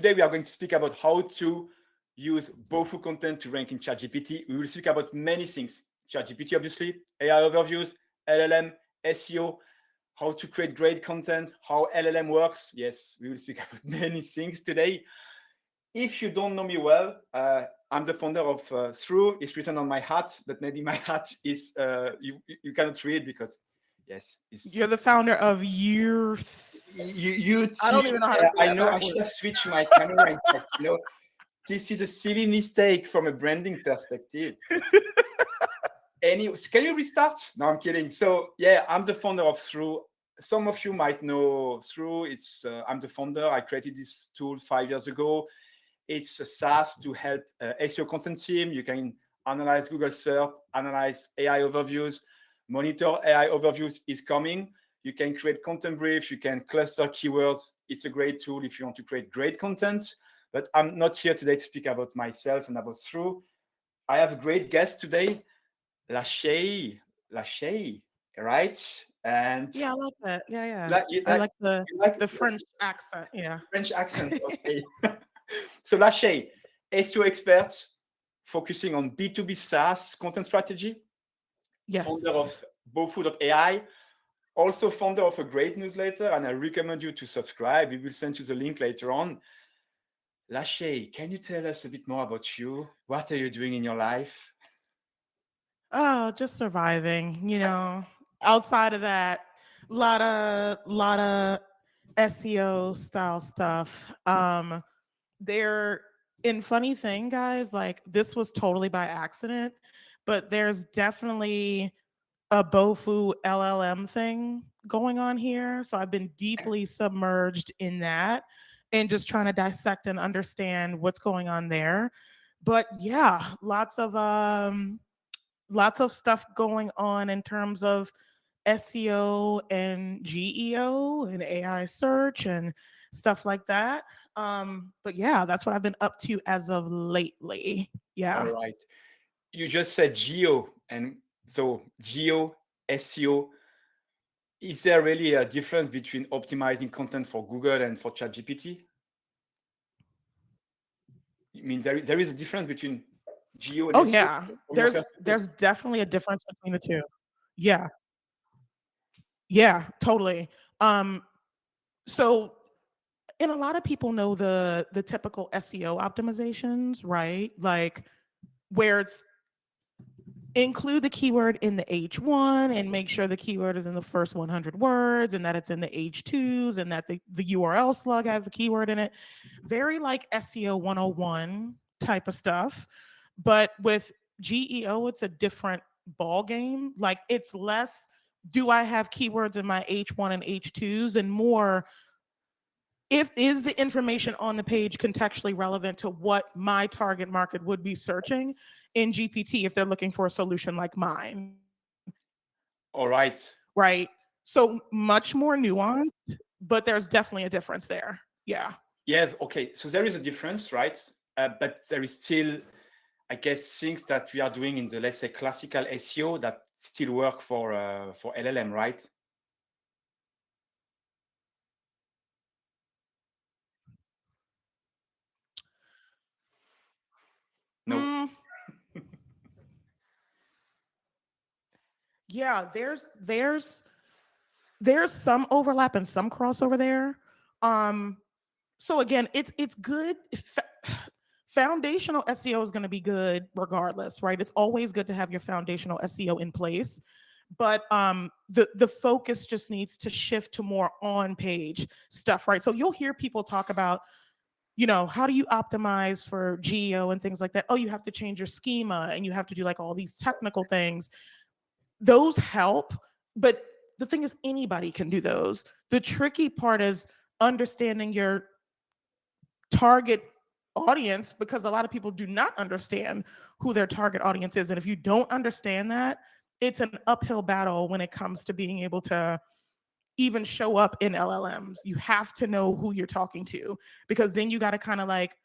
Today, we are going to speak about how to use BOFU content to rank in ChatGPT. We will speak about many things. ChatGPT, obviously, AI overviews, LLM, SEO, how to create great content, how LLM works. Yes, we will speak about many things today. If you don't know me well, I'm the founder of thruuu. It's written on my hat, but maybe my hat is, you cannot read because, yes. You're the founder of you I don't even know how to say I that know I backwards. should have switched my camera. In fact, this is a silly mistake from a branding perspective. Anyway, can you restart? No, I'm kidding. So yeah, I'm the founder of thruuu. Some of you might know thruuu. It's I'm the founder. I created this tool 5 years ago. It's a SaaS to help SEO content team. You can analyze Google search, analyze AI overviews, monitor AI overviews is coming. You can create content briefs. You can cluster keywords. It's a great tool if you want to create great content. But I'm not here today to speak about myself and about thruuu. I have a great guest today, Lashay, right? And Yeah, I like that. Yeah. like, I like like the French accent. Yeah. French accent. Okay. So Lashay, SEO expert focusing on B2B SaaS content strategy, founder Yes. of BOFU.ai, also founder of a great newsletter, and I recommend you to subscribe. We will send you the link later on. Lashay, can you tell us a bit more about you? What are you doing in your life? Oh, just surviving, Outside of that, lot of SEO style stuff. There and funny thing, guys, like this was totally by accident, but there's definitely a BOFU LLM thing going on here. So I've been deeply submerged in that and just trying to dissect and understand what's going on there. But yeah, lots of stuff going on in terms of SEO and GEO and AI search and stuff like that. But yeah, that's what I've been up to as of lately. All Yeah. right. You just said geo, and so geo, SEO. Is there really a difference between optimizing content for Google and for ChatGPT? I mean, there is a difference between geo and Oh SEO yeah. from your There's perspective? there's definitely a difference between the two. Yeah. Yeah, totally. Um so and a lot of people know the typical SEO optimizations, right? Like where it's include the keyword in the H1 and make sure the keyword is in the first 100 words and that it's in the H2s and that the URL slug has the keyword in it. Very like SEO 101 type of stuff. But with GEO, it's a different ball game. Like it's less, do I have keywords in my H1 and H2s, and more, if is the information on the page contextually relevant to what my target market would be searching in GPT if they're looking for a solution like mine. All right. Right. So much more nuanced, but there's definitely a difference there. Yeah. Yeah. Okay. So there is a difference, right? But there is still, I guess, things that we are doing in the, let's say, classical SEO that still work for LLM, right? No. Mm, yeah, there's some overlap and some crossover there. Um so again, it's good. Foundational SEO is going to be good regardless, right? It's always good to have your foundational SEO in place, but the focus just needs to shift to more on page stuff, right? So you'll hear people talk about, how do you optimize for geo and things like that? Oh, you have to change your schema and you have to do like all these technical things. Those help, but the thing is, anybody can do those. The tricky part is understanding your target audience, because a lot of people do not understand who their target audience is. And if you don't understand that, it's an uphill battle when it comes to being able to even show up in LLMs. You have to know who you're talking to, because then you got to kind of like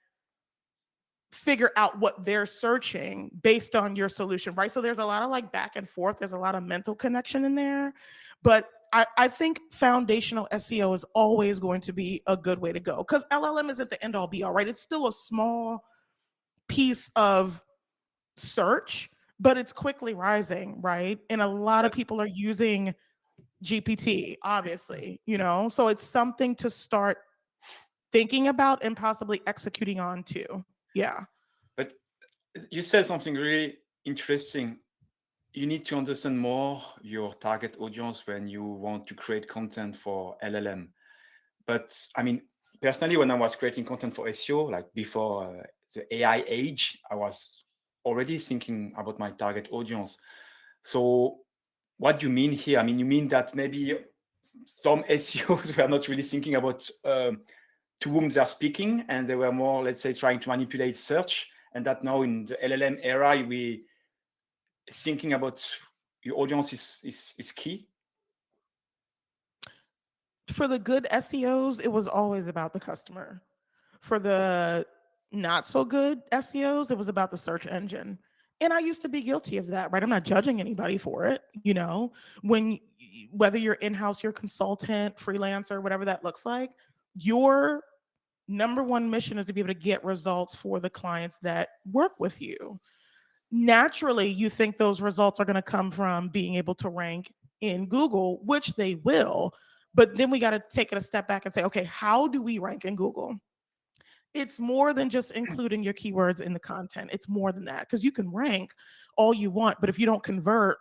figure out what they're searching based on your solution, right? So there's a lot of like back and forth. There's a lot of mental connection in there. But I think foundational SEO is always going to be a good way to go, because LLM isn't the end all be all, right? It's still a small piece of search, but it's quickly rising, right? And a lot of people are using GPT, obviously, so it's something to start thinking about and possibly executing on too. Yeah. But you said something really interesting. You need to understand more your target audience when you want to create content for LLM. But I mean, personally, when I was creating content for SEO, like before the AI age, I was already thinking about my target audience. So what do you mean here? I mean, you mean that maybe some SEOs were not really thinking about to whom they're speaking, and they were more, let's say, trying to manipulate search, and that now in the LLM era, we thinking about your audience is key. For the good SEOs, it was always about the customer. For the not so good SEOs, it was about the search engine. And I used to be guilty of that, right? I'm not judging anybody for it. When whether you're in-house, you're consultant, freelancer, whatever that looks like, your number one mission is to be able to get results for the clients that work with you. Naturally, you think those results are going to come from being able to rank in Google, which they will. But then we got to take it a step back and say, okay, how do we rank in Google? It's more than just including your keywords in the content. It's more than that, because you can rank all you want, but if you don't convert,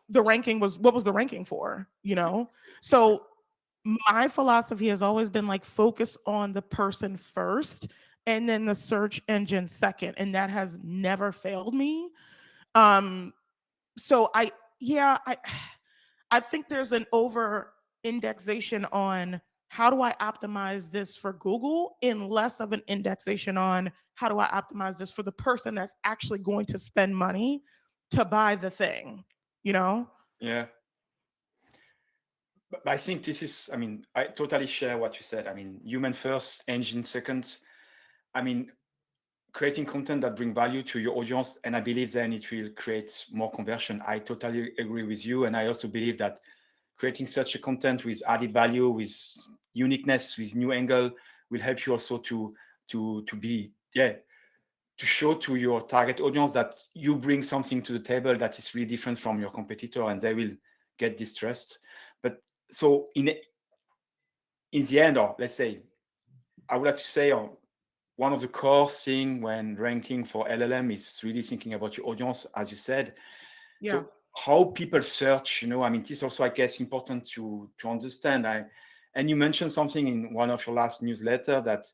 the ranking was, what was the ranking for? So my philosophy has always been like, focus on the person first and then the search engine second, and that has never failed me. So I think there's an over indexation on how do I optimize this for Google, and less of an indexation on how do I optimize this for the person that's actually going to spend money to buy the thing, Yeah. But I think this is, I mean, I totally share what you said. I mean, human first, engine second. I mean, creating content that bring value to your audience, and I believe then it will create more conversion. I totally agree with you. And I also believe that creating such a content with added value, with uniqueness, with new angle will help you also to be, to show to your target audience that you bring something to the table that is really different from your competitor, and they will get this trust. But so in the end, or let's say, I would like to say, one of the core thing when ranking for LLM is really thinking about your audience, as you said. Yeah. So how people search, I mean, this also, I guess, important to understand. And you mentioned something in one of your last newsletter that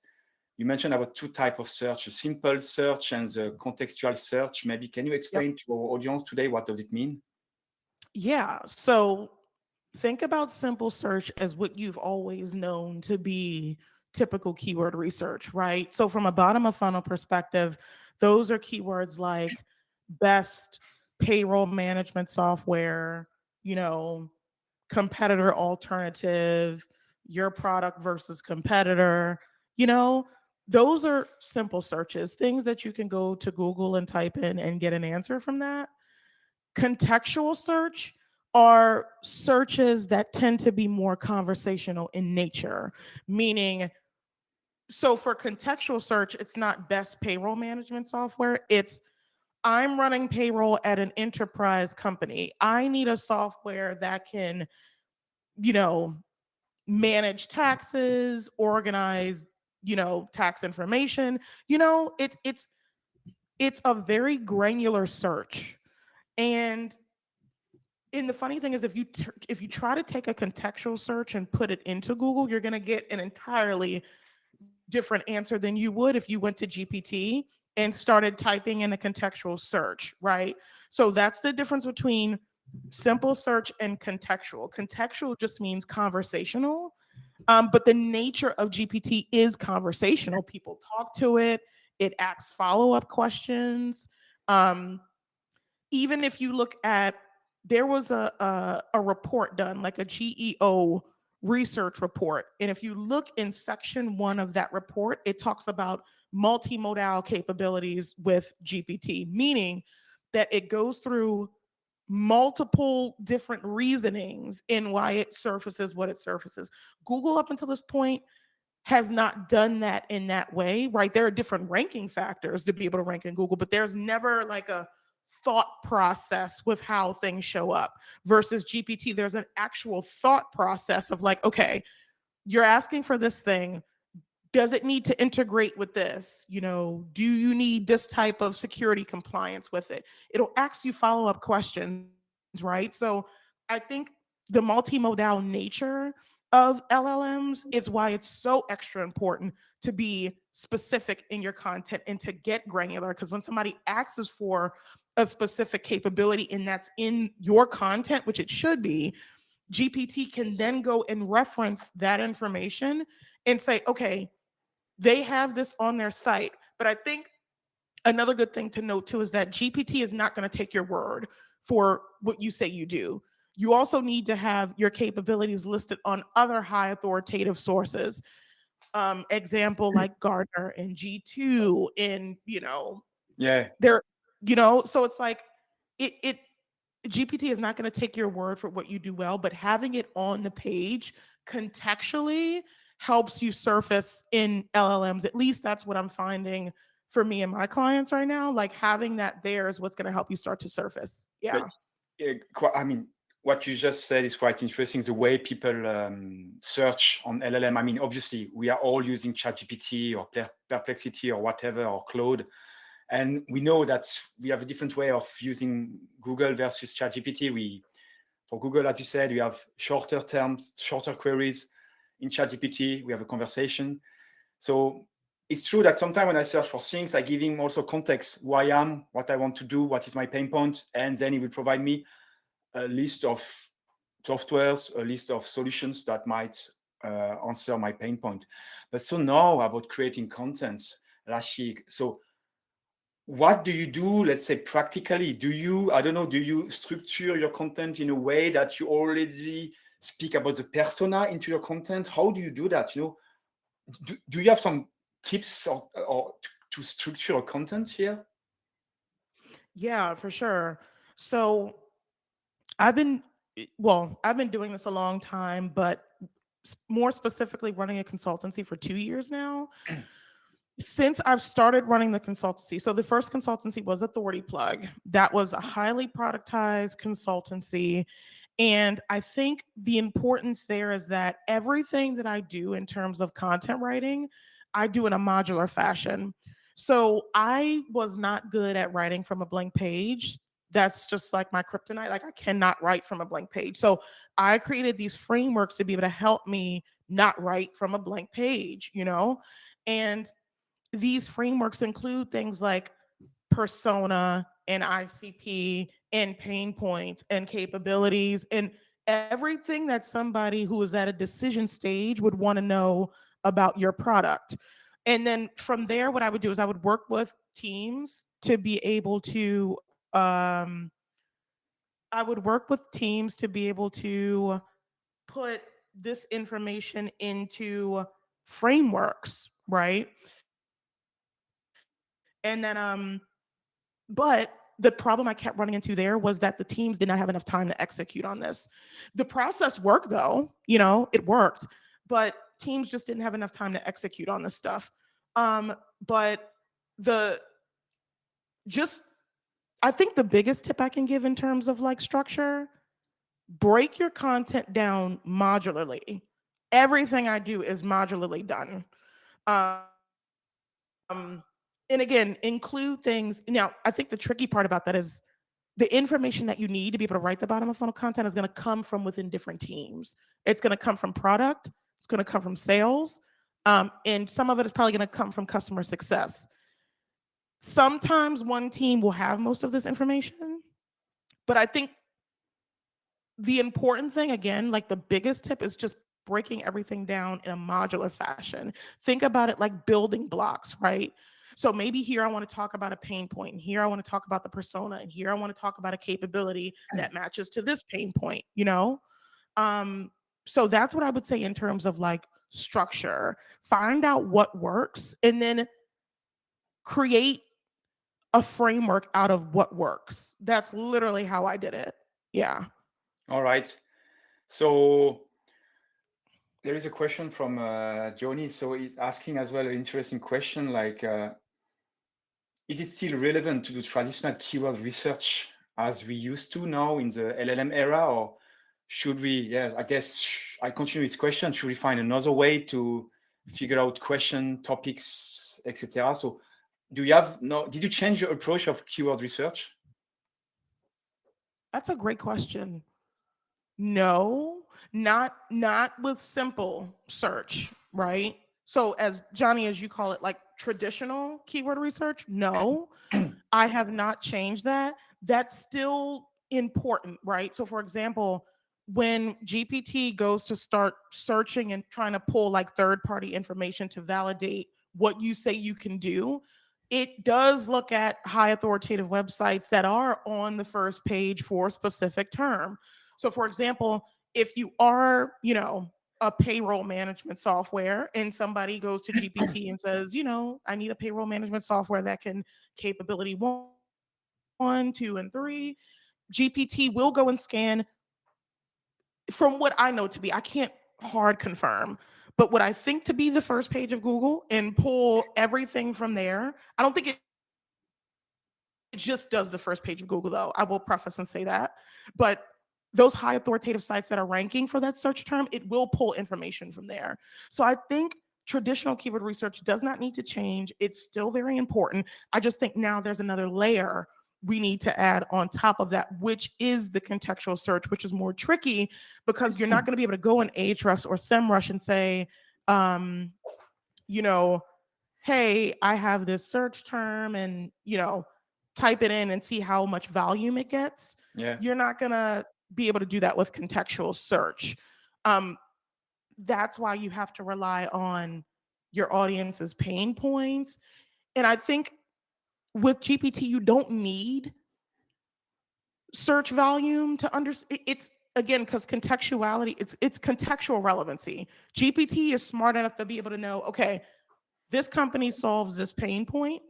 you mentioned about two types of search: a simple search and the contextual search. Maybe can you explain to our audience today what does it mean? Yeah. So think about simple search as what you've always known to be typical keyword research, right? So from a bottom of funnel perspective, those are keywords like best payroll management software, competitor alternative, your product versus competitor, those are simple searches, things that you can go to Google and type in and get an answer from that. Contextual search are searches that tend to be more conversational in nature, meaning, so for contextual search, it's not best payroll management software. It's, I'm running payroll at an enterprise company. I need a software that can, manage taxes, organize, tax information. It's a very granular search. And the funny thing is, if you try to take a contextual search and put it into Google, you're going to get an entirely different answer than you would if you went to GPT and started typing in a contextual search, right? So that's the difference between simple search and contextual. Contextual just means conversational, but the nature of GPT is conversational. People talk to it. It asks follow-up questions. Even if you look at, there was a report done, like a GEO research report. And if you look in section 1 of that report, it talks about multimodal capabilities with GPT, meaning that it goes through multiple different reasonings in why it surfaces what it surfaces. Google up until this point has not done that in that way, right? There are different ranking factors to be able to rank in Google, but there's never like a thought process with how things show up. Versus GPT, there's an actual thought process of like, okay, you're asking for this thing. Does it need to integrate with this? You know, do you need this type of security compliance with it? It'll ask you follow-up questions, right? So I think the multimodal nature of LLMs is why it's so extra important to be specific in your content and to get granular. Because when somebody asks for a specific capability and that's in your content, which it should be, GPT can then go and reference that information and say, okay, they have this on their site. But I think another good thing to note too is that GPT is not going to take your word for what you say you do. You also need to have your capabilities listed on other high authoritative sources. Example like Gartner and G2 and, you know, Yeah. they're, you know, so it's like it GPT is not going to take your word for what you do well, but having it on the page contextually helps you surface in LLMs. At least that's what I'm finding for me and my clients right now. Like having that there is what's going to help you start to surface. Yeah. I mean, what you just said is quite interesting. The way people search on LLM. I mean, obviously, we are all using ChatGPT or Perplexity or whatever, or Claude. And we know that we have a different way of using Google versus ChatGPT. For Google, as you said, we have shorter terms, shorter queries. In ChatGPT, we have a conversation. So it's true that sometimes when I search for things, I give him also context, who I am, what I want to do, what is my pain point, and then he will provide me a list of softwares, a list of solutions that might answer my pain point. But so now about creating content, Lashay, so what do you do, let's say practically? Do you structure your content in a way that you already speak about the persona into your content? How do you do that? You know, do you have some tips or to structure your content here? Yeah, for sure. So I've been, I've been doing this a long time, but more specifically running a consultancy for 2 years now. Since I've started running the consultancy, so the first consultancy was Authority Plug. That was a highly productized consultancy. And I think the importance there is that everything that I do in terms of content writing, I do in a modular fashion. So I was not good at writing from a blank page. That's just like my kryptonite. Like I cannot write from a blank page. So I created these frameworks to be able to help me not write from a blank page, you know? And these frameworks include things like persona and ICP and pain points and capabilities and everything that somebody who is at a decision stage would want to know about your product. And then from there, what I would do is I would work with teams to be able to, put this information into frameworks, right? And then, but the problem I kept running into there was that the teams did not have enough time to execute on this. The process worked though, you know, it worked, but teams just didn't have enough time to execute on this stuff. But the just I think the biggest tip I can give in terms of like structure, break your content down modularly. Everything I do is modularly done. And again, include things. Now, I think the tricky part about that is the information that you need to be able to write the bottom of funnel content is going to come from within different teams. It's going to come from product, it's going to come from sales, and some of it is probably going to come from customer success. Sometimes one team will have most of this information, but I think the important thing, again, like the biggest tip is just breaking everything down in a modular fashion. Think about it like building blocks, right? So maybe here I want to talk about a pain point, and here I want to talk about the persona, and here I want to talk about a capability that matches to this pain point, you know? So that's what I would say in terms of like structure. Find out what works and then create a framework out of what works. That's literally how I did it. Yeah. All right. So there is a question from Johnny. So he's asking as well an interesting question like, is it still relevant to do traditional keyword research as we used to now in the LLM era, or should we? Yeah, I guess I continue this question. Should we find another way to figure out question topics, etc.? So, do you have no? Did you change your approach of keyword research? That's a great question. No, not with simple search, right? So as Johnny, as you call it, like traditional keyword research, no, I have not changed that. That's still important, right? So for example, when GPT goes to start searching and trying to pull like third-party information to validate what you say you can do, it does look at high authoritative websites that are on the first page for a specific term. So for example, if you are, a payroll management software and somebody goes to GPT and says, I need a payroll management software that can capability 1, 2, and 3, GPT will go and scan from what I know to be, I can't hard confirm, but what I think to be the first page of Google and pull everything from there. I don't think it just does the first page of Google, though. I will preface and say that. But those high authoritative sites that are ranking for that search term, it will pull information from there. So I think traditional keyword research does not need to change. It's still very important. I just think now there's another layer we need to add on top of that, which is the contextual search, which is more tricky because you're not going to be able to go in Ahrefs or SEMrush and say, you know, hey, I have this search term and, type it in and see how much volume it gets. Yeah. You're not going to be able to do that with contextual search. Um, that's why you have to rely on your audience's pain points. And I think with GPT, you don't need search volume to understand. It's again because contextuality. It's contextual relevancy. GPT is smart enough to be able to know, okay, this company solves this pain point.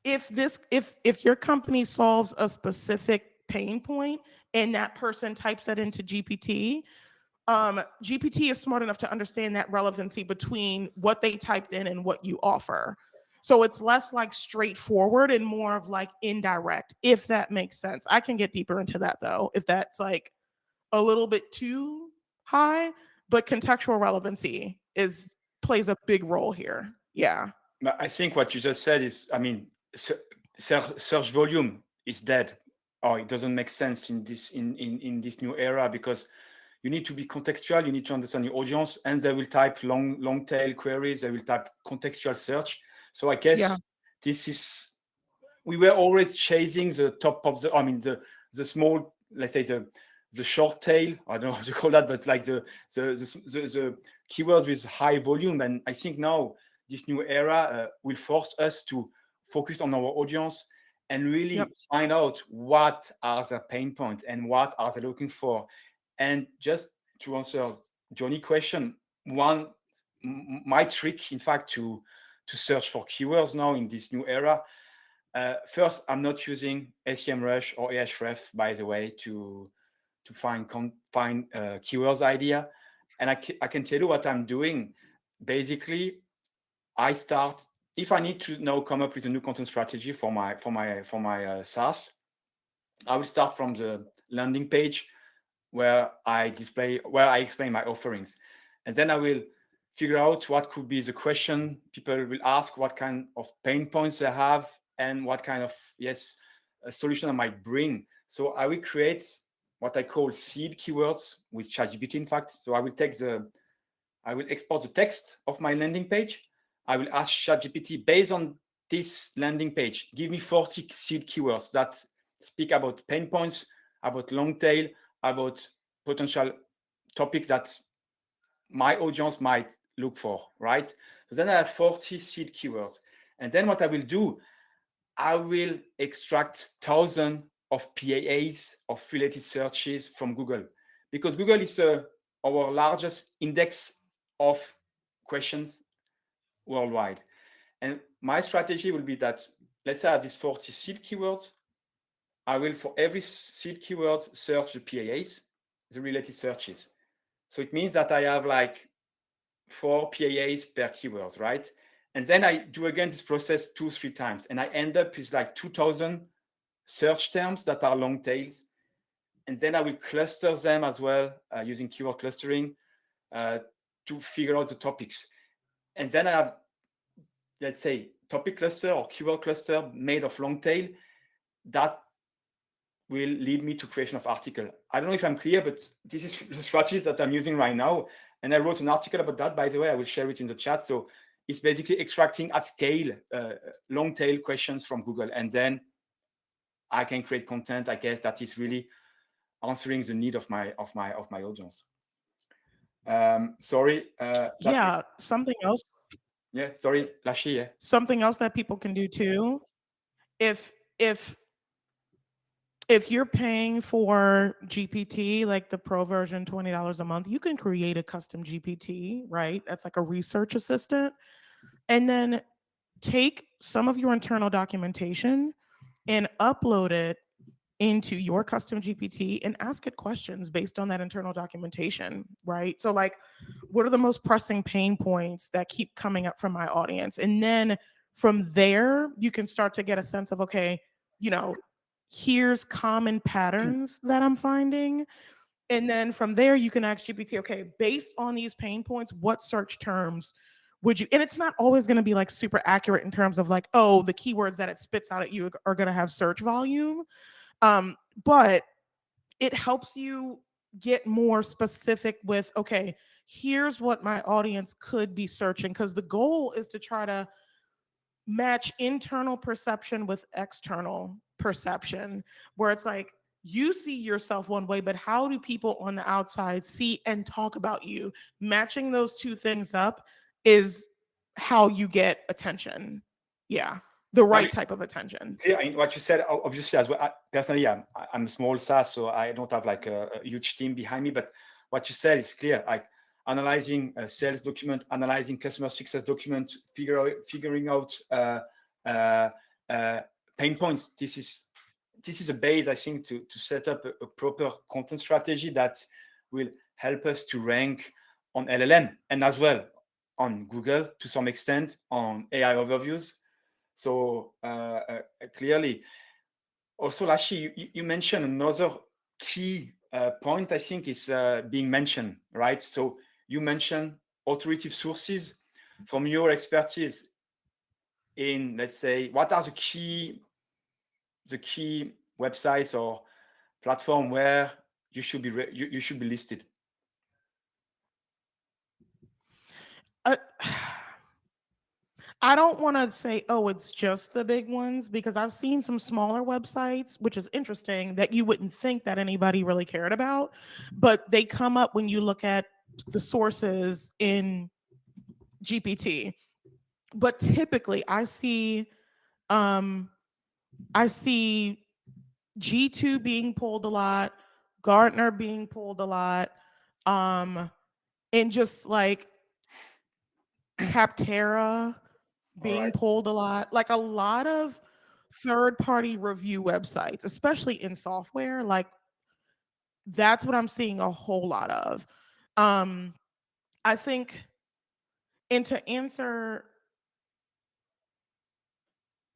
If your company solves a specific pain point and that person types that into GPT, GPT is smart enough to understand that relevancy between what they typed in and what you offer. So it's less like straightforward and more of like indirect, if that makes sense. I can get deeper into that though, if that's like a little bit too high, but contextual relevancy plays a big role here. Yeah. But I think what you just said is, I mean, search volume is dead, or it doesn't make sense in this new era because you need to be contextual. You need to understand your audience, and they will type long tail queries. They will type contextual search. So I guess this is we were always chasing the top of the. I mean the small, let's say the short tail. I don't know how to call that, but like the keywords with high volume. And I think now this new era will force us to focus on our audience and really find out what are their pain points and what are they looking for. And just to answer Johnny's question, my trick, in fact, to search for keywords now in this new era. First, I'm not using SEMrush or Ahrefs, by the way, to find keywords idea. And I can tell you what I'm doing. Basically, I start if I need to now come up with a new content strategy for my SaaS. I will start from the landing page where I explain my offerings, and then I will figure out what could be the question people will ask, what kind of pain points they have, and what kind of a solution I might bring. So I will create what I call seed keywords with ChatGPT. In fact, so I will export the text of my landing page. I will ask ChatGPT, based on this landing page, give me 40 seed keywords that speak about pain points, about long tail, about potential topics that my audience might look for, right? So then I have 40 seed keywords. And then what I will do, I will extract thousands of PAAs of related searches from Google, because Google is our largest index of questions worldwide. And my strategy will be that, let's say I have these 40 seed keywords. I will, for every seed keyword, search the PAAs, the related searches. So it means that I have like 4 PAAs per keywords, right? And then I do again this process 2-3 times, and I end up with like 2,000 search terms that are long tails. And then I will cluster them as well using keyword clustering to figure out the topics. And then I have, let's say, topic cluster or keyword cluster made of long tail that will lead me to creation of article. I don't know if I'm clear, but this is the strategy that I'm using right now. And I wrote an article about that, by the way. I will share it in the chat. So it's basically extracting at scale long tail questions from Google, and then I can create content, I guess, that is really answering the need of my audience. Sorry. Yeah, something else. Yeah, sorry, Lashay. Yeah. Something else that people can do too, if you're paying for GPT, like the pro version, $20 a month, you can create a custom GPT, right? That's like a research assistant. And then take some of your internal documentation and upload it into your custom GPT and ask it questions based on that internal documentation, right? So like, what are the most pressing pain points that keep coming up from my audience? And then from there, you can start to get a sense of, okay, you know, here's common patterns that I'm finding. And then from there, you can ask GPT, okay, based on these pain points, what search terms would you, and it's not always going to be like super accurate in terms of like, oh, the keywords that it spits out at you are going to have search volume. But it helps you get more specific with, okay, here's what my audience could be searching. Because the goal is to try to match internal perception with external perception, where it's like you see yourself one way, but how do people on the outside see and talk about you? Matching those two things up is how you get attention. Yeah, the right type of attention. Yeah, what you said, obviously, as well. Personally, I'm a small SaaS, so I don't have like a huge team behind me. But what you said is clear. Like analyzing a sales document, analyzing customer success document, figuring out pain points. This is a base, I think, to set up a proper content strategy that will help us to rank on LLM and as well on Google to some extent on AI overviews. So clearly, also, Lashay, you mentioned another key point, I think, is being mentioned, right? So you mentioned authoritative sources. From your expertise in, let's say, what are the key websites or platform where you should be you should be listed? I don't want to say, oh, it's just the big ones, because I've seen some smaller websites, which is interesting, that you wouldn't think that anybody really cared about, but they come up when you look at the sources in GPT. But typically I see G2 being pulled a lot, Gartner being pulled a lot, and just like Capterra being pulled a lot, like a lot of third-party review websites, especially in software. Like that's what I'm seeing a whole lot of. I think, and to answer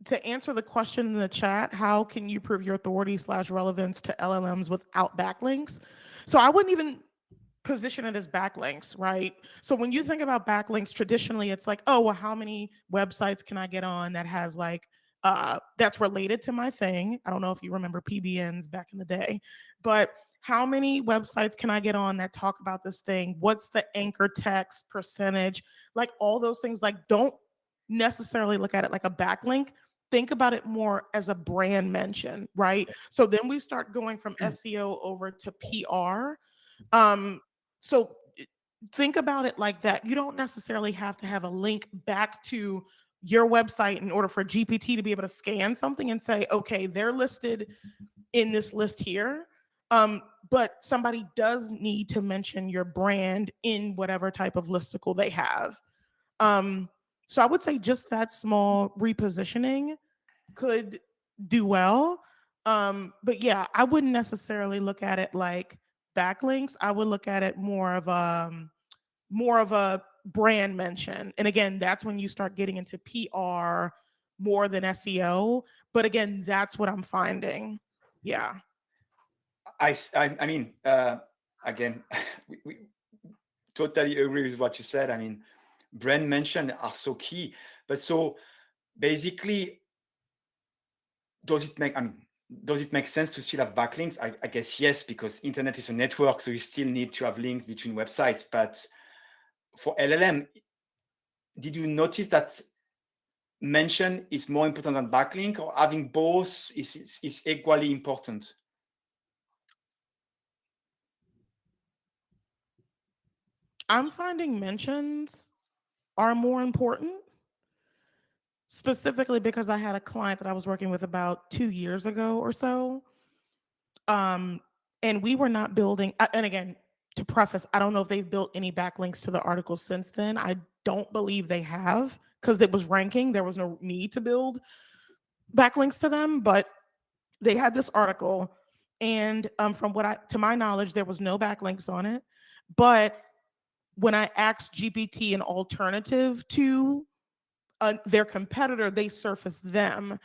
the question in the chat, how can you prove your authority / relevance to LLMs without backlinks? So I wouldn't even position it as backlinks, right? So when you think about backlinks, traditionally it's like, oh, well, how many websites can I get on that has like that's related to my thing? I don't know if you remember PBNs back in the day, but how many websites can I get on that talk about this thing? What's the anchor text percentage? Like all those things. Like don't necessarily look at it like a backlink. Think about it more as a brand mention, right? So then we start going from SEO over to PR. So think about it like that. You don't necessarily have to have a link back to your website in order for GPT to be able to scan something and say, okay, they're listed in this list here. But somebody does need to mention your brand in whatever type of listicle they have. So I would say just that small repositioning could do well. But yeah, I wouldn't necessarily look at it like backlinks. I would look at it more of a brand mention. And again, that's when you start getting into PR more than SEO. But again, that's what I'm finding. Yeah. I mean, again, we totally agree with what you said. I mean, brand mention are so key. But so basically, does it make, I mean, does it make sense to still have backlinks? I guess yes, because internet is a network, so you still need to have links between websites. But for LLM, did you notice that mention is more important than backlink, or having both is equally important? I'm finding mentions are more important, specifically because I had a client that I was working with about 2 years ago or so. Um, and we were not building, and again, to preface, I don't know if they've built any backlinks to the article since then. I don't believe they have because it was ranking. There was no need to build backlinks to them, but they had this article, and from what to my knowledge, there was no backlinks on it. But when I asked GPT an alternative to their competitor, they surfaced them.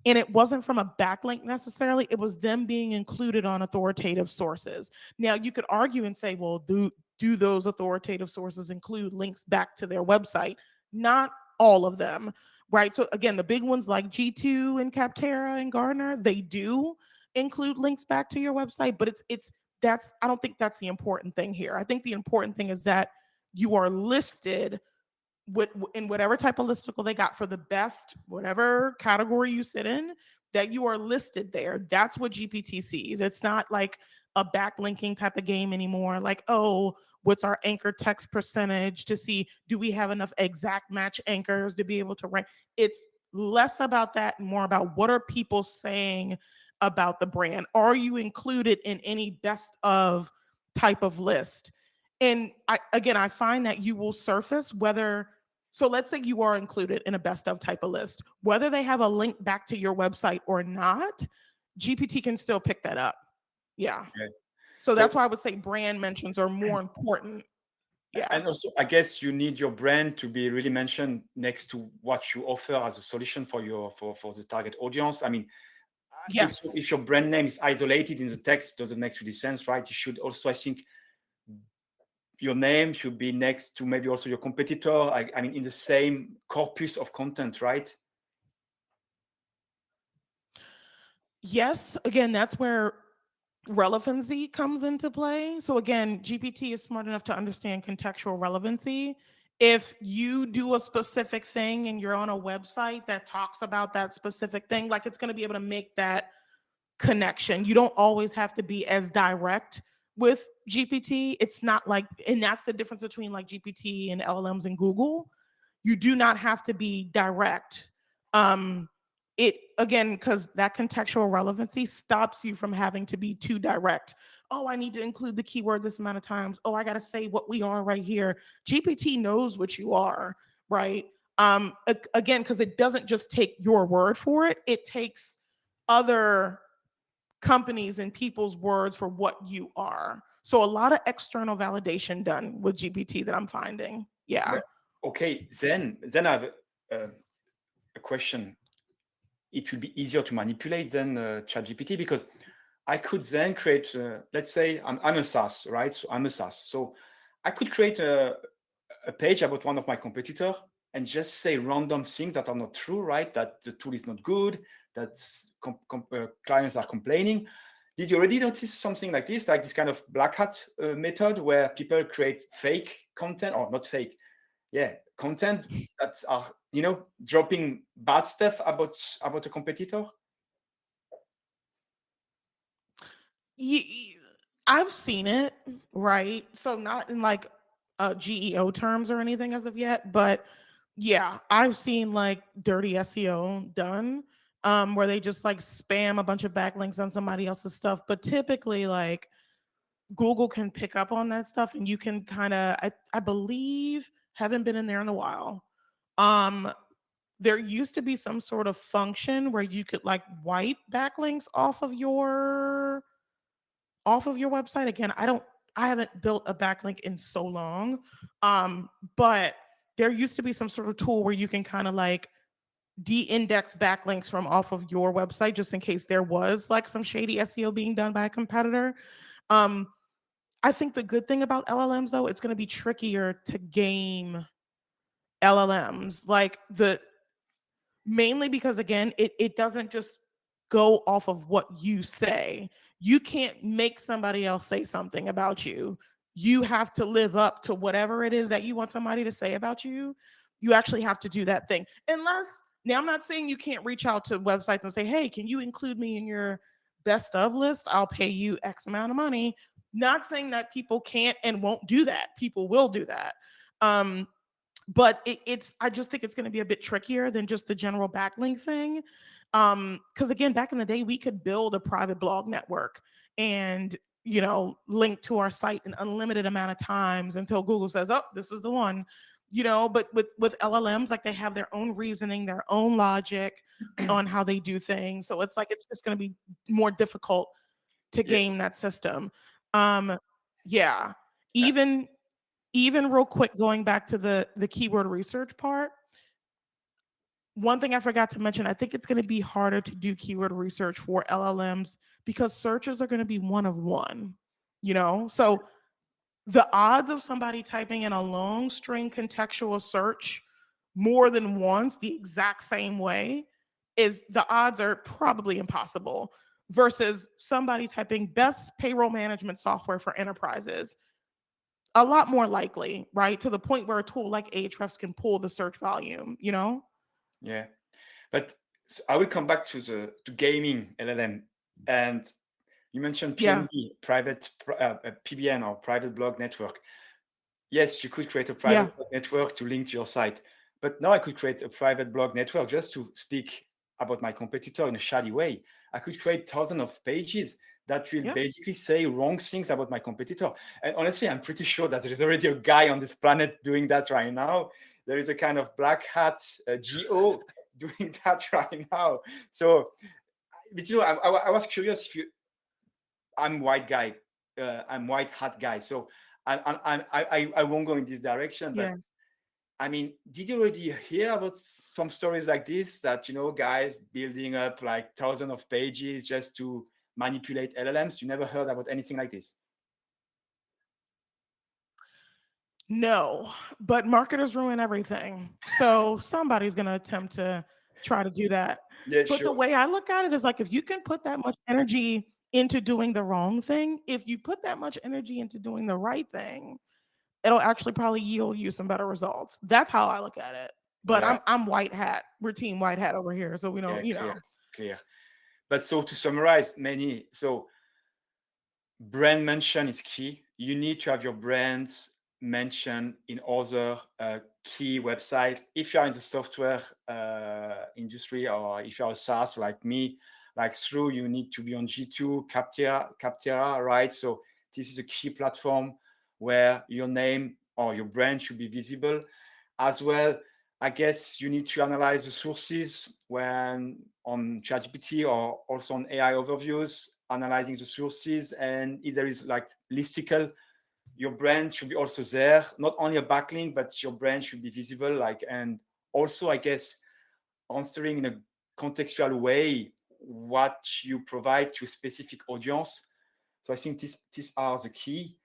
And it wasn't from a backlink necessarily, it was them being included on authoritative sources. Now, you could argue and say, well, do those authoritative sources include links back to their website? Not all of them, right? So again, the big ones like G2 and Capterra and Gartner, they do include links back to your website, but it's that's I don't think that's the important thing here. I think the important thing is that you are listed in whatever type of listicle they got for the best, whatever category you sit in, that you are listed there. That's what GPT sees. It's not like a backlinking type of game anymore. Like, oh, what's our anchor text percentage to see, do we have enough exact match anchors to be able to rank? It's less about that and more about what are people saying about the brand? Are you included in any best of type of list? And I find that you will surface whether, so let's say you are included in a best of type of list, whether they have a link back to your website or not, GPT can still pick that up. Yeah. Okay. So So, that's why I would say brand mentions are more important. Yeah. and also, I guess you need your brand to be really mentioned next to what you offer as a solution for for the target audience. I mean, Yes. if your brand name is isolated in the text, doesn't make really sense, right? You should also, I think, your name should be next to maybe also your competitor. I mean, in the same corpus of content, right? Yes. Again, that's where relevancy comes into play. So again, GPT is smart enough to understand contextual relevancy. If you do a specific thing and you're on a website that talks about that specific thing, like it's going to be able to make that connection. You don't always have to be as direct with GPT. It's not like, and that's the difference between like GPT and LLMs and Google. You do not have to be direct. It again, because that contextual relevancy stops you from having to be too direct. Oh, I need to include the keyword this amount of times. Oh, I got to say what we are right here. GPT knows what you are, right? Again, because it doesn't just take your word for it, it takes other companies and people's words for what you are. So a lot of external validation done with GPT that I'm finding. Yeah. But, okay, then I have a question. It will be easier to manipulate than ChatGPT, because I could then create, let's say I'm a SaaS, right? So I'm a SaaS. So I could create a page about one of my competitor and just say random things that are not true, right? That the tool is not good, that clients are complaining. Did you already notice something like this kind of black hat method where people create fake content, or not fake, yeah, content that are, dropping bad stuff about a competitor? I've seen it, right? So not in like GEO terms or anything as of yet, but yeah, I've seen like dirty SEO done, where they just like spam a bunch of backlinks on somebody else's stuff. But typically, like Google can pick up on that stuff, and you can kind of, I believe, haven't been in there in a while. Um, there used to be some sort of function where you could like wipe backlinks off of your website. Again, I haven't built a backlink in so long. But there used to be some sort of tool where you can kind of like de-index backlinks from off of your website just in case there was like some shady SEO being done by a competitor. Um, I think the good thing about LLMs though, it's going to be trickier to game LLMs. Like the mainly because again, it doesn't just go off of what you say. You can't make somebody else say something about you. You have to live up to whatever it is that you want somebody to say about you. You actually have to do that thing. Unless, now I'm not saying you can't reach out to websites and say, hey, can you include me in your best of list? I'll pay you X amount of money. Not saying that people can't and won't do that. People will do that. But it's I just think it's going to be a bit trickier than just the general backlink thing. Because again, back in the day, we could build a private blog network and link to our site an unlimited amount of times until Google says, oh, this is the one. But with LLMs, like they have their own reasoning, their own logic on how they do things. So it's like it's just going to be more difficult to game that system. Yeah. Even real quick, going back to the keyword research part, one thing I forgot to mention, I think it's going to be harder to do keyword research for LLMs because searches are going to be one of one, So the odds of somebody typing in a long string contextual search more than once the exact same way the odds are probably impossible versus somebody typing best payroll management software for enterprises, a lot more likely, right? To the point where a tool like Ahrefs can pull the search volume, Yeah, but I will come back to gaming LLM, and you mentioned PNB, private PBN or private blog network. Yes, you could create a private blog network to link to your site, but now I could create a private blog network just to speak about my competitor in a shoddy way. I could create thousands of pages that will basically say wrong things about my competitor. And honestly, I'm pretty sure that there is already a guy on this planet doing that right now. There is a kind of black hat GO doing that right now. So, but I was curious if I'm white guy, I'm white hat guy. So I won't go in this direction, but I mean, did you already hear about some stories like this that, guys building up like thousands of pages just to manipulate LLMs? You never heard about anything like this? No, but marketers ruin everything. So somebody's going to attempt to try to do that. Yeah, but the way I look at it is like, if you can put that much energy into doing the wrong thing, if you put that much energy into doing the right thing, it'll actually probably yield you some better results. That's how I look at it. But I'm white hat. We're team white hat over here. So we don't, clear. But so to summarize, so brand mention is key. You need to have your brands mentioned in other key websites. If you're in the software industry, or if you're a SaaS like me, like thruuu, you need to be on G2, Captera, right? So this is a key platform where your name or your brand should be visible. As well, I guess you need to analyze the sources when on ChatGPT or also on AI overviews, analyzing the sources. And if there is like listicle, your brand should be also there, not only a backlink, but your brand should be visible. And also, I guess, answering in a contextual way what you provide to a specific audience. So I think these are the key.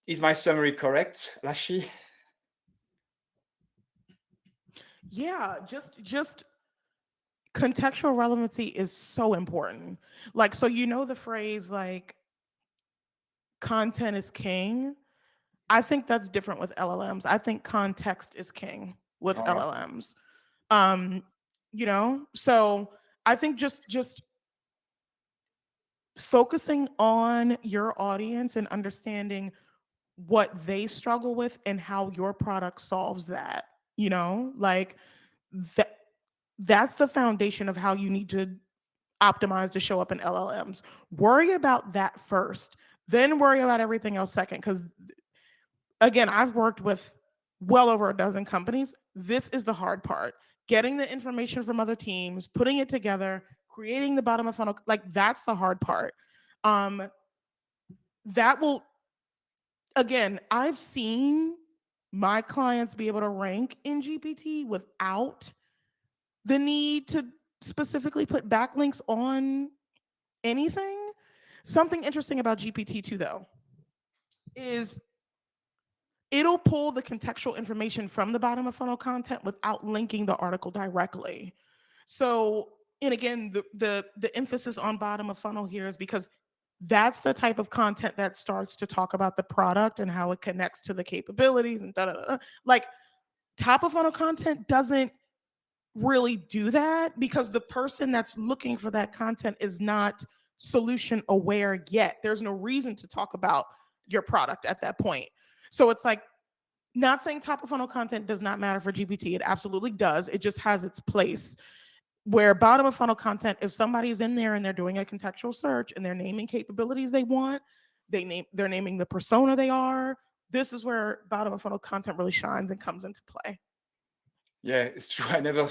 Is my summary correct, Lashay? Yeah, just contextual relevancy is so important. Like, so the phrase like content is king. I think that's different with LLMs. I think context is king with LLMs. So I think just focusing on your audience and understanding what they struggle with and how your product solves that, like that's the foundation of how you need to optimize to show up in LLMs. Worry about that first, then worry about everything else second. Because again, I've worked with well over a dozen companies. This is the hard part. Getting the information from other teams, putting it together, creating the bottom of funnel, like that's the hard part. That will, again, I've seen my clients be able to rank in GPT without the need to specifically put backlinks on anything. Something interesting about GPT-2 though is it'll pull the contextual information from the bottom of funnel content without linking the article directly. So, and again, the emphasis on bottom of funnel here is because that's the type of content that starts to talk about the product and how it connects to the capabilities and da da da. Like top of funnel content doesn't really do that because the person that's looking for that content is not solution aware yet. There's no reason to talk about your product at that point. So it's like, not saying top of funnel content does not matter for GPT. It absolutely does. It just has its place. Where bottom of funnel content, if somebody's in there and they're doing a contextual search and they're naming capabilities they want, they're naming the persona they are. This is where bottom of funnel content really shines and comes into play. Yeah, it's true. I never,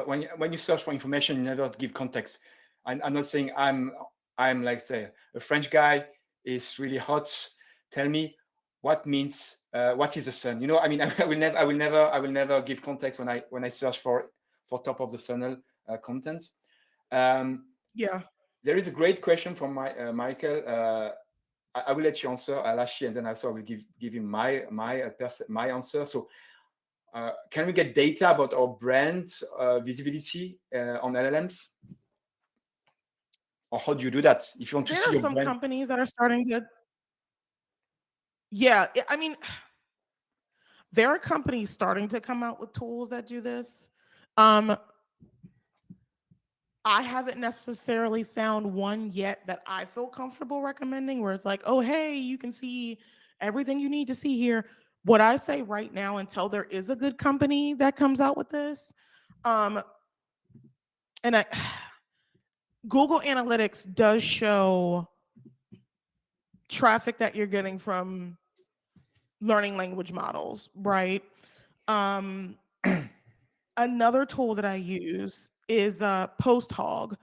when you search for information, you never give context. I'm not saying I'm like say a French guy is really hot. Tell me what means what is the sun? You know, I mean, I will never give context when I search for top of the funnel content. Yeah. There is a great question from Michael. I will let you answer, Lashay, and then also I will give him my answer. So. Can we get data about our brand visibility on LLMs? Or how do you do that? If you want to There see are your some brand. companies that are starting to, yeah, I mean, there are companies starting to come out with tools that do this. I haven't necessarily found one yet that I feel comfortable recommending where it's like, oh, hey, you can see everything you need to see here. What I say right now, until there is a good company that comes out with this, and Google Analytics does show traffic that you're getting from learning language models, right? Another tool that I use is PostHog.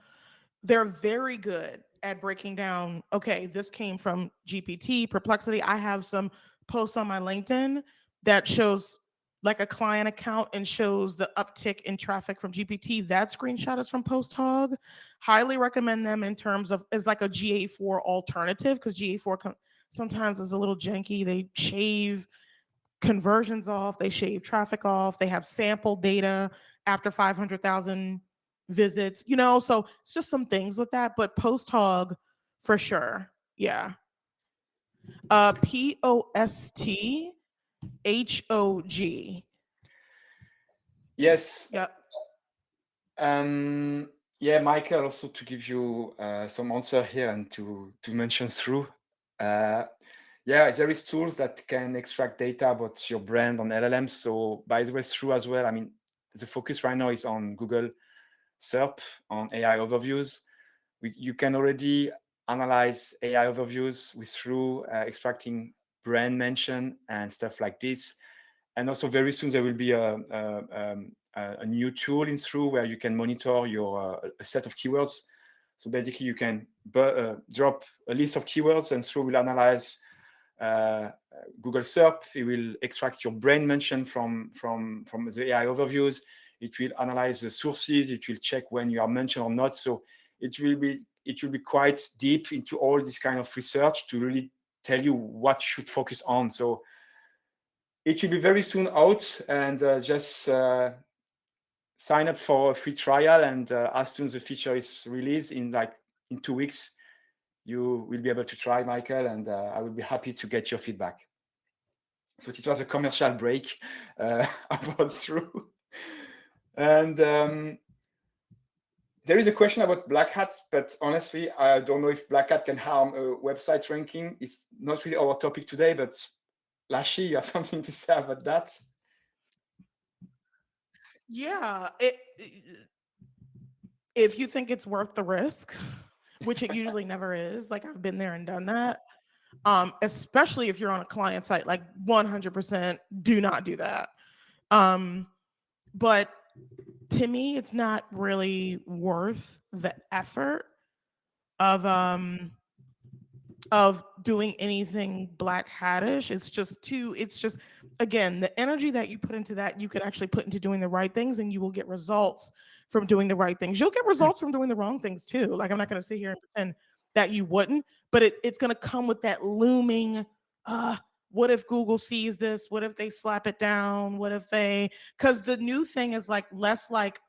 They're very good at breaking down, okay, this came from GPT, Perplexity. I have some posts on my LinkedIn that shows like a client account and shows the uptick in traffic from GPT. That screenshot is from PostHog. Highly recommend them in terms of as like a GA4 alternative because GA4 sometimes is a little janky. They shave conversions off, they shave traffic off, they have sample data after 500,000 visits, you know, so it's just some things with that, but PostHog for sure. Yeah. POSTHOG. Yes. Yep. Yeah, Michael, also to give you some answer here and to mention through. Yeah, there is tools that can extract data about your brand on LLMs. So by the way, through as well. I mean, the focus right now is on Google SERP, on AI overviews. You can already analyze AI overviews with through extracting brand mention and stuff like this. And also very soon there will be a new tool in through where you can monitor your a set of keywords. So basically you can drop a list of keywords and through will analyze Google SERP. It will extract your brand mention from the AI overviews. It will analyze the sources. It will check when you are mentioned or not. So it will be quite deep into all this kind of research to really tell you what you should focus on. So it will be very soon out, and just sign up for a free trial. And as soon as the feature is released in 2 weeks, you will be able to try, Michael, and I will be happy to get your feedback. So it was a commercial break about through. And there is a question about black hats, but honestly, I don't know if black hat can harm a website ranking. It's not really our topic today, but Lashay, you have something to say about that? Yeah. If you think it's worth the risk, which it usually never is, like I've been there and done that. especially if you're on a client site. Like 100% do not do that. But to me, it's not really worth the effort of doing anything black hattish. It's just, again, the energy that you put into that, you could actually put into doing the right things, and you will get results from doing the right things. You'll get results from doing the wrong things too. Like, I'm not going to sit here and pretend that you wouldn't, but it's going to come with that looming, what if Google sees this? What if they slap it down? What if they, because the new thing is like less like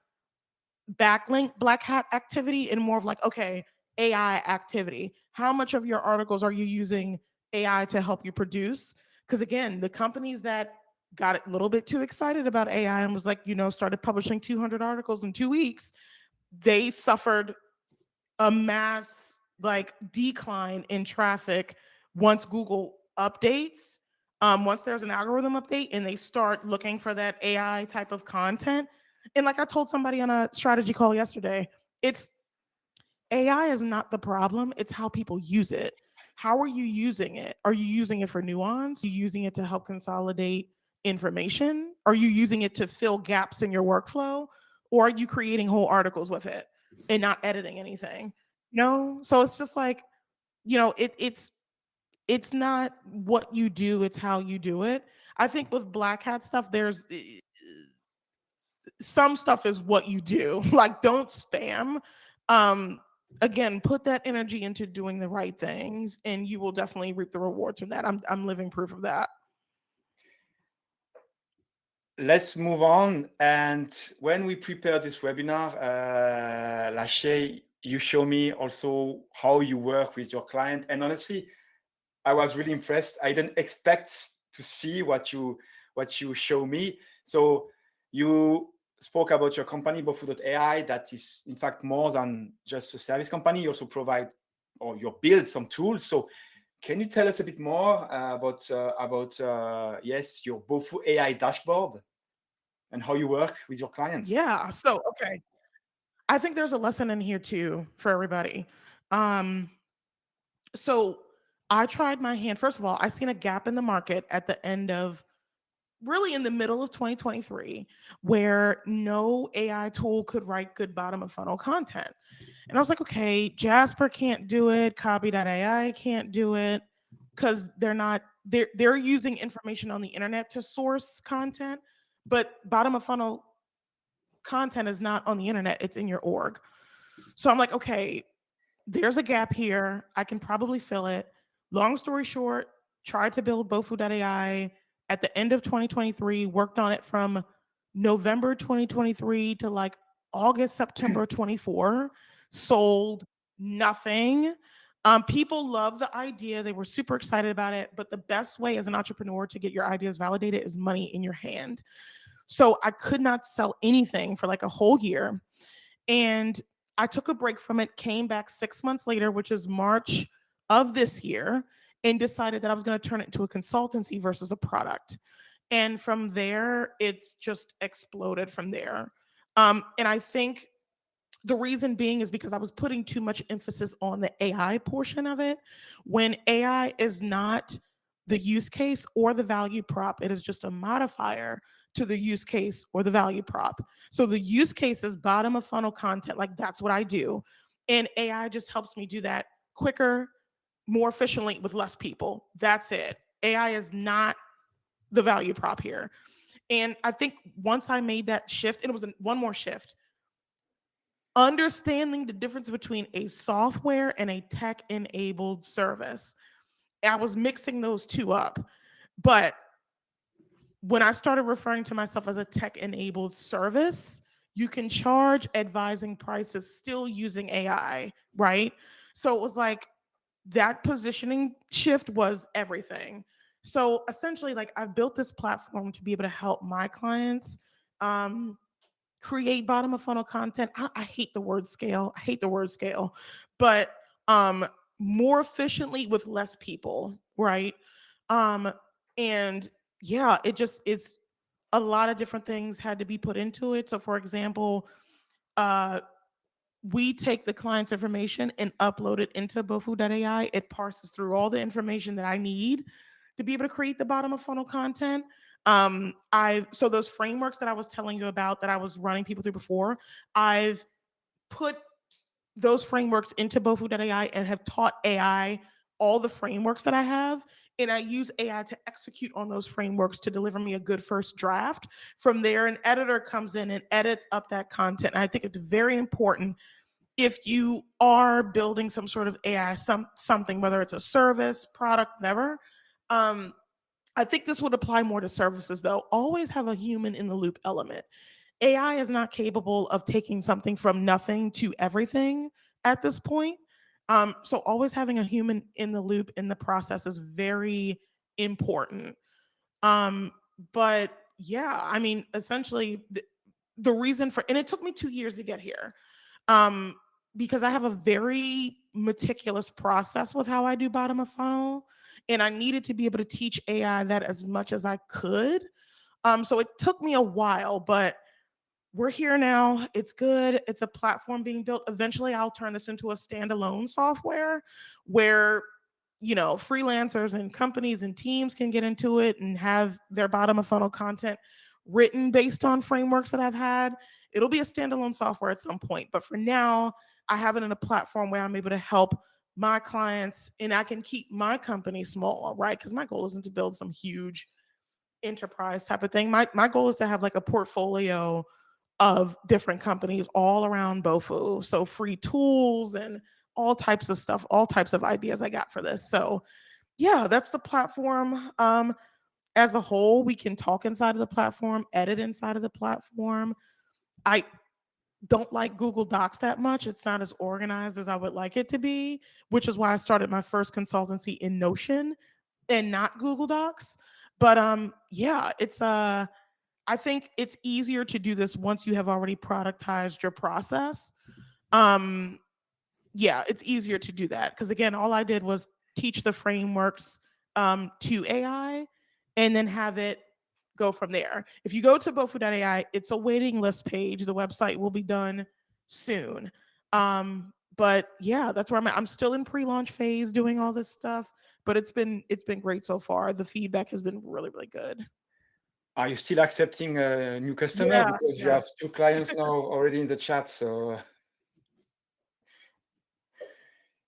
backlink black hat activity and more of like, okay, AI activity. How much of your articles are you using AI to help you produce? Because again, the companies that got a little bit too excited about AI and was like, started publishing 200 articles in 2 weeks, they suffered a mass like decline in traffic once Google updates. Once there's an algorithm update and they start looking for that AI type of content. And like I told somebody on a strategy call yesterday, it's AI is not the problem, it's how people use it. How are you using it? Are you using it for nuance? Are you using it to help consolidate information? Are you using it to fill gaps in your workflow? Or are you creating whole articles with it and not editing anything? No. So it's just like, it's not what you do, it's how you do it. I think with black hat stuff, there's some stuff is what you do. Like, don't spam. Um, Again, put that energy into doing the right things, and you will definitely reap the rewards from that. I'm living proof of that. Let's move on. And when we prepare this webinar, Lashay, you show me also how you work with your client. And honestly, I was really impressed. I didn't expect to see what you show me. So you spoke about your company, BOFU.ai, that is in fact more than just a service company. You also provide, or you build some tools. So can you tell us a bit more about yes, your BOFU.ai dashboard and how you work with your clients? Yeah. So, okay. I think there's a lesson in here too for everybody. Um, so I tried my hand. First of all, I seen a gap in the market at the end of, really in the middle of 2023, where no AI tool could write good bottom of funnel content. And I was like, okay, Jasper can't do it, Copy.ai can't do it, because they're using information on the internet to source content, but bottom of funnel content is not on the internet, it's in your org. So I'm like, okay, there's a gap here. I can probably fill it. Long story short, tried to build BOFU.ai at the end of 2023, worked on it from November 2023 to like August, September 24, sold nothing. People love the idea. They were super excited about it. But the best way as an entrepreneur to get your ideas validated is money in your hand. So I could not sell anything for like a whole year. And I took a break from it, came back 6 months later, which is March of this year, and decided that I was going to turn it into a consultancy versus a product. And from there, it's just exploded from there. And I think the reason being is because I was putting too much emphasis on the AI portion of it, when AI is not the use case or the value prop. It is just a modifier to the use case or the value prop. So the use case is bottom of funnel content. Like, that's what I do. And AI just helps me do that quicker, more efficiently with less people. That's it. AI is not the value prop here. And I think once I made that shift, and it was one more shift, understanding the difference between a software and a tech enabled service. I was mixing those two up. But when I started referring to myself as a tech enabled service, you can charge advising prices still using AI, right? So it was like that positioning shift was everything. So essentially, like, I've built this platform to be able to help my clients create bottom of funnel content. I hate the word scale. I hate the word scale, but more efficiently with less people, right? Um, and yeah, it just is a lot of different things had to be put into it. So, for example, uh, we take the client's information and upload it into BOFU.ai. It parses through all the information that I need to be able to create the bottom of funnel content. So those frameworks that I was telling you about that I was running people through before, I've put those frameworks into BOFU.ai and have taught AI all the frameworks that I have. And I use AI to execute on those frameworks to deliver me a good first draft. From there, an editor comes in and edits up that content. And I think it's very important if you are building some sort of AI, something, whether it's a service, product, whatever. I think this would apply more to services, though. Always have a human in the loop element. AI is not capable of taking something from nothing to everything at this point. So always having a human in the loop in the process is very important. But yeah, I mean, essentially the reason for, and it took me 2 years to get here, because I have a very meticulous process with how I do bottom of funnel, and I needed to be able to teach AI that as much as I could. So it took me a while, but we're here now. It's good. It's a platform being built. Eventually, I'll turn this into a standalone software where, you know, freelancers and companies and teams can get into it and have their bottom of funnel content written based on frameworks that I've had. It'll be a standalone software at some point. But for now, I have it in a platform where I'm able to help my clients and I can keep my company small, right? Because my goal isn't to build some huge enterprise type of thing. My goal is to have like a portfolio of different companies all around BOFU. So free tools and all types of stuff, all types of ideas I got for this. So yeah, that's the platform. As a whole, we can talk inside of the platform, edit inside of the platform. I don't like Google Docs that much. It's not as organized as I would like it to be, which is why I started my first consultancy in Notion and not Google Docs. But yeah, it's I think it's easier to do this once you have already productized your process. Yeah, it's easier to do that because again, all I did was teach the frameworks to AI and then have it go from there. If you go to BOFU.ai, it's a waiting list page. The website will be done soon. But yeah, that's where I'm at. I'm still in pre-launch phase doing all this stuff, but it's been great so far. The feedback has been really, really good. Are you still accepting a new customer? Yeah, Because you yeah. have 2 clients now already in the chat. So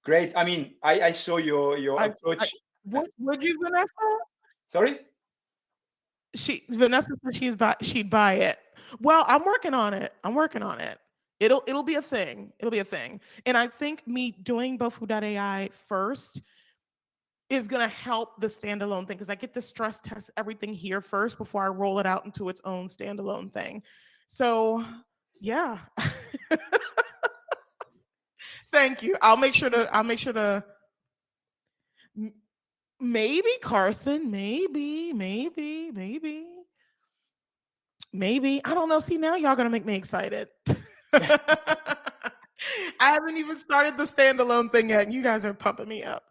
great. I mean, I saw your I approach. what would you, Vanessa? Sorry? Vanessa said she'd buy it. Well, I'm working on it. I'm working on it. It'll be a thing. It'll be a thing. And I think me doing BOFU.ai first is gonna help the standalone thing because I get to stress test everything here first before I roll it out into its own standalone thing. So yeah. Thank you. I'll make sure to maybe Carson, maybe. I don't know. See, now y'all gonna make me excited. I haven't even started the standalone thing yet, and you guys are pumping me up.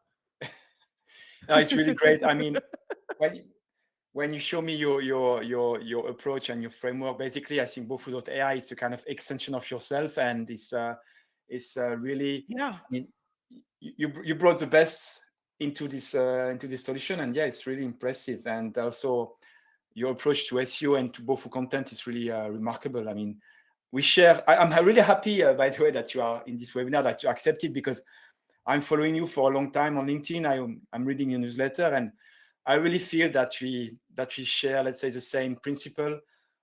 No, it's really great. I mean, when you show me your approach and your framework, basically, I think BOFU.ai is a kind of extension of yourself, and it's really, Yeah. I mean, you brought the best into this solution, and yeah, it's really impressive. And also, your approach to SEO and to BOFU content is really remarkable. I mean, we share. I'm really happy, by the way, that you are in this webinar, that you accepted, because I'm following you for a long time on LinkedIn. I'm reading your newsletter, and I really feel that we share, let's say, the same principle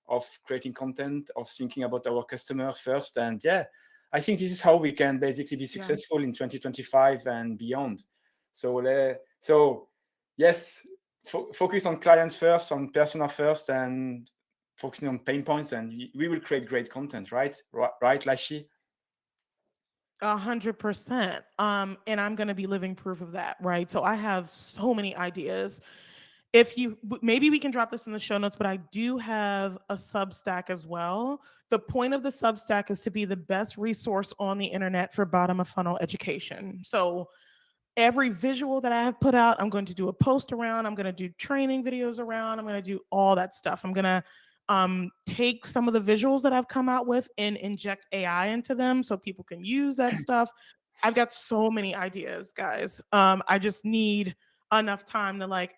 of creating content, of thinking about our customer first. And yeah, I think this is how we can basically be successful in 2025 and beyond. So yes, focus on clients first, on persona first, and focusing on pain points, and we will create great content, right? Right, Lashay? 100%. And I'm gonna be living proof of that, right? So I have so many ideas. Maybe we can drop this in the show notes, but I do have a Substack as well. The point of the Substack is to be the best resource on the internet for bottom of funnel education. So every visual that I have put out, I'm going to do a post around. I'm going to do training videos around. I'm going to do all that stuff. I'm going to take some of the visuals that I've come out with and inject AI into them so people can use that stuff. I've got so many ideas, guys. I just need enough time to like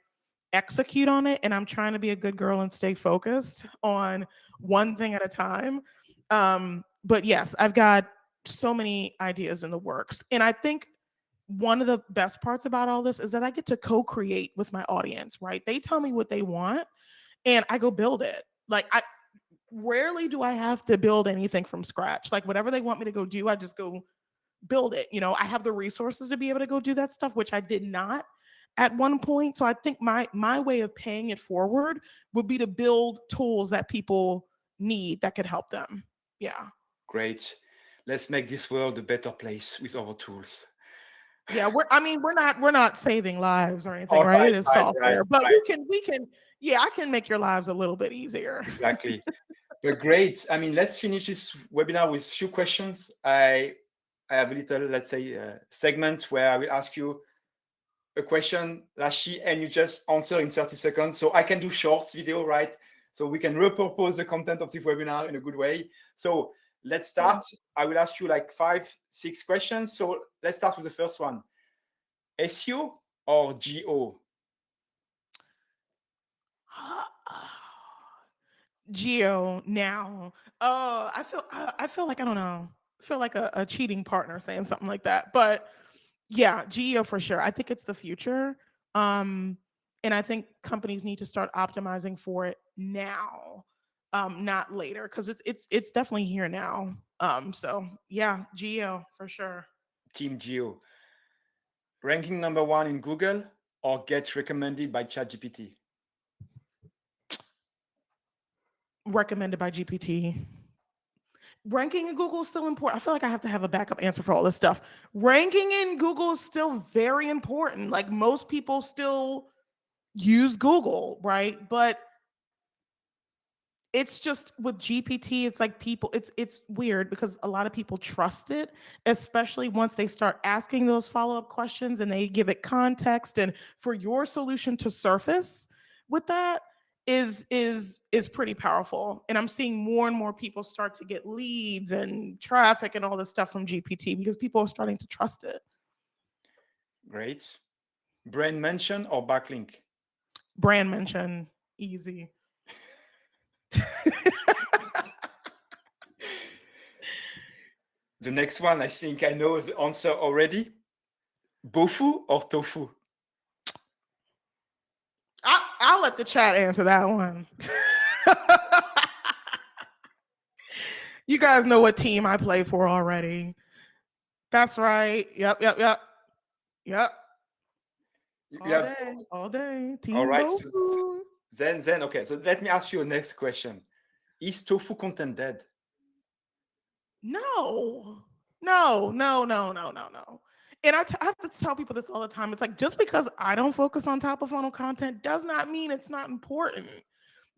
execute on it. And I'm trying to be a good girl and stay focused on one thing at a time. But yes, I've got so many ideas in the works. And I think one of the best parts about all this is that I get to co-create with my audience, right? They tell me what they want and I go build it. Like I rarely do I have to build anything from scratch. Like whatever they want me to go do, I just go build it. You know, I have the resources to be able to go do that stuff, which I did not at one point. So I think my way of paying it forward would be to build tools that people need that could help them. Yeah. Great. Let's make this world a better place with our tools. Yeah, we're not saving lives or anything, right? It is software, but we can, yeah, I can make your lives a little bit easier. Exactly. But great. I mean, let's finish this webinar with a few questions. I have a little, let's say, segment where I will ask you a question, Lashay, and you just answer in 30 seconds. So I can do shorts video, right? So we can repurpose the content of this webinar in a good way. So let's start. I will ask you like 5, 6 questions. So let's start with the first one. SEO or GO? Geo now. I feel like I don't know. I feel like a cheating partner saying something like that. But yeah, Geo for sure. I think it's the future. And I think companies need to start optimizing for it now, not later, because it's definitely here now. So yeah, Geo for sure. Team Geo. Ranking number 1 in Google or get recommended by ChatGPT? Recommended by GPT. Ranking in Google is still important. I feel like I have to have a backup answer for all this stuff. Ranking in Google is still very important. Like most people still use Google, right? But it's just with GPT, it's like people, it's weird because a lot of people trust it, especially once they start asking those follow-up questions and they give it context. And for your solution to surface with that is pretty powerful. And I'm seeing more and more people start to get leads and traffic and all this stuff from GPT because people are starting to trust it. Great. Brand mention or backlink? Brand mention, easy. The next one, I think I know the answer already. BOFU or tofu? I'll let the chat answer that one. You guys know what team I play for already. That's right. Yep. All day. Team all right. BOFU. So then, okay. So let me ask you a next question. Is tofu content dead? No. And I have to tell people this all the time. It's like, just because I don't focus on top of funnel content does not mean it's not important.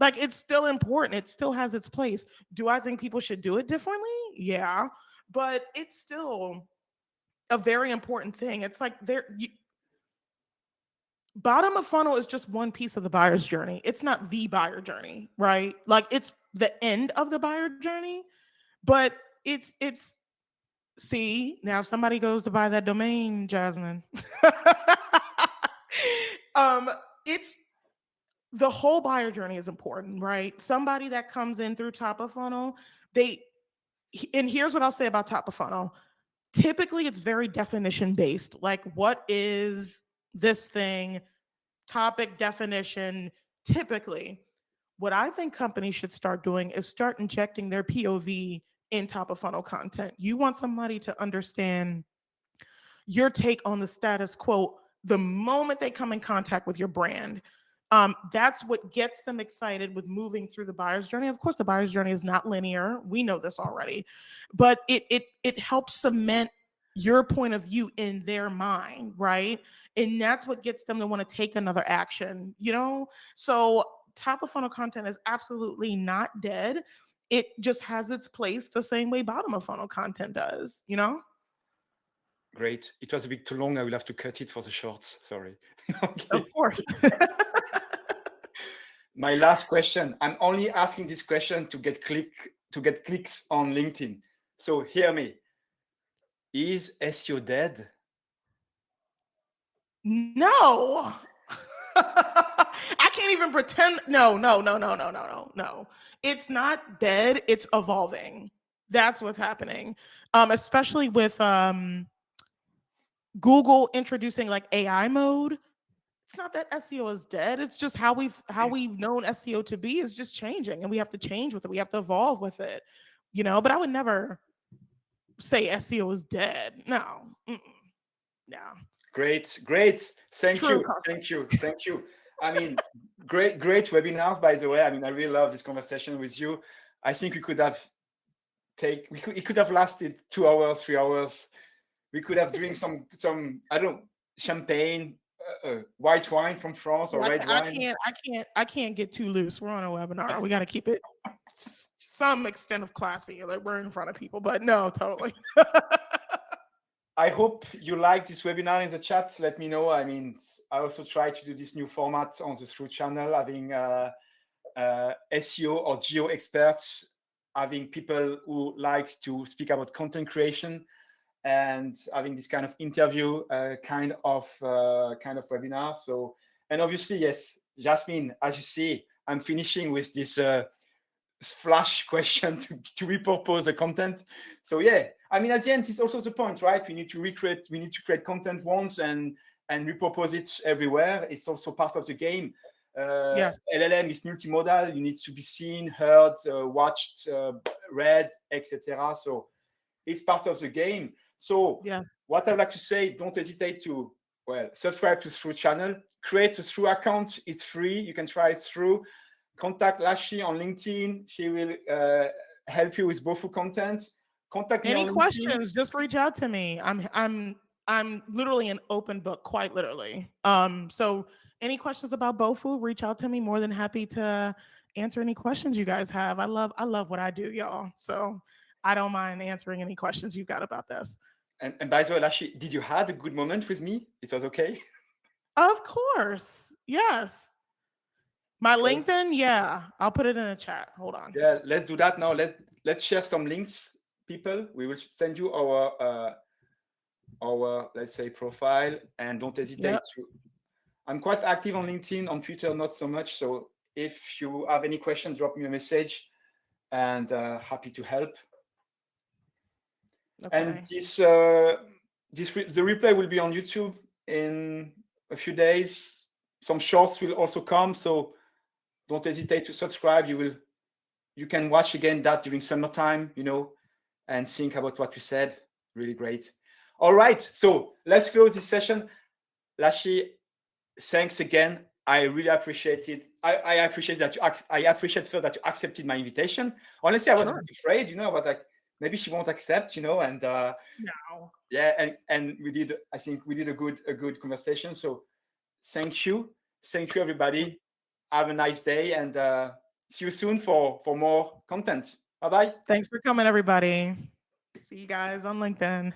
Like, it's still important. It still has its place. Do I think people should do it differently? Yeah. But it's still a very important thing. It's like bottom of funnel is just one piece of the buyer's journey. It's not the buyer journey, right? Like, it's the end of the buyer journey, but it's see, now if somebody goes to buy that domain, Jasmine, it's the whole buyer journey is important, right? Somebody that comes in through top of funnel, and here's what I'll say about top of funnel. Typically, it's very definition based. Like, what is this thing? Topic definition. Typically, what I think companies should start doing is start injecting their POV in top of funnel content. You want somebody to understand your take on the status quo the moment they come in contact with your brand. That's what gets them excited with moving through the buyer's journey. Of course, the buyer's journey is not linear. We know this already, but it helps cement your point of view in their mind, right? And that's what gets them to want to take another action, you know? So top of funnel content is absolutely not dead. It just has its place the same way bottom of funnel content does, you know? Great. It was a bit too long. I will have to cut it for the shorts. Sorry. Of course. My last question. I'm only asking this question to get clicks on LinkedIn. So hear me. Is SEO dead? No. I can't even pretend. No, no, no, no, no, no, no, no. It's not dead. It's evolving. That's what's happening. Especially with Google introducing like AI mode. It's not that SEO is dead. It's just how we've known SEO to be is just changing, and we have to change with it. We have to evolve with it, you know. But I would never say SEO is dead. No, no. Great, great. Thank True you, concept. thank you, thank you. I mean, great webinars, by the way. I mean, I really love this conversation with you. I think it could have lasted 2 hours, 3 hours. We could have drink some I don't know, champagne, white wine from France or Yeah, red wine. I can't get too loose. We're on a webinar. We got to keep it some extent of classy. Like we're in front of people, but no, totally. I hope you like this webinar in the chat. Let me know. I mean, I also try to do this new format on the thruuu channel, having SEO or geo experts, having people who like to speak about content creation, and having this kind of interview kind of webinar. So, and obviously, yes, Jasmine, as you see, I'm finishing with this flash question to repurpose the content. So yeah, I mean, at the end, it's also the point, right? We need to create content once and repurpose it everywhere. It's also part of the game. Yes. LLM is multimodal. You need to be seen, heard, watched, read, etc. So it's part of the game. So Yeah. what I'd like to say, don't hesitate to, well, subscribe to thruuu channel, create a thruuu account. It's free. You can try it through. Contact Lashay on LinkedIn. She will help you with BOFU content. Contact me Any on LinkedIn. questions? Just reach out to me. I'm literally an open book, quite literally. So any questions about BOFU, reach out to me. More than happy to answer any questions you guys have. I love what I do, y'all. So I don't mind answering any questions you've got about this. And by the way, Lashay, did you have a good moment with me? It was okay? Of course. Yes. My LinkedIn, yeah. I'll put it in the chat. Hold on. Yeah, let's do that now. Let's share some links, people. We will send you our let's say profile, and don't hesitate to. I'm quite active on LinkedIn, on Twitter not so much. So if you have any questions, drop me a message, and happy to help. Okay. And the replay will be on YouTube in a few days. Some shorts will also come, so don't hesitate to subscribe. You can watch again that during summertime, and think about what we said. Really great. All right, so let's close this session. Lashay, thanks again. I really appreciate it. I appreciate that I appreciate first that you accepted my invitation. Honestly, I was a bit afraid, I was like, maybe she won't accept, and No. yeah, and I think we did a good conversation. So thank you everybody. Have a nice day, and see you soon for more content. Bye-bye. Thanks for coming, everybody. See you guys on LinkedIn.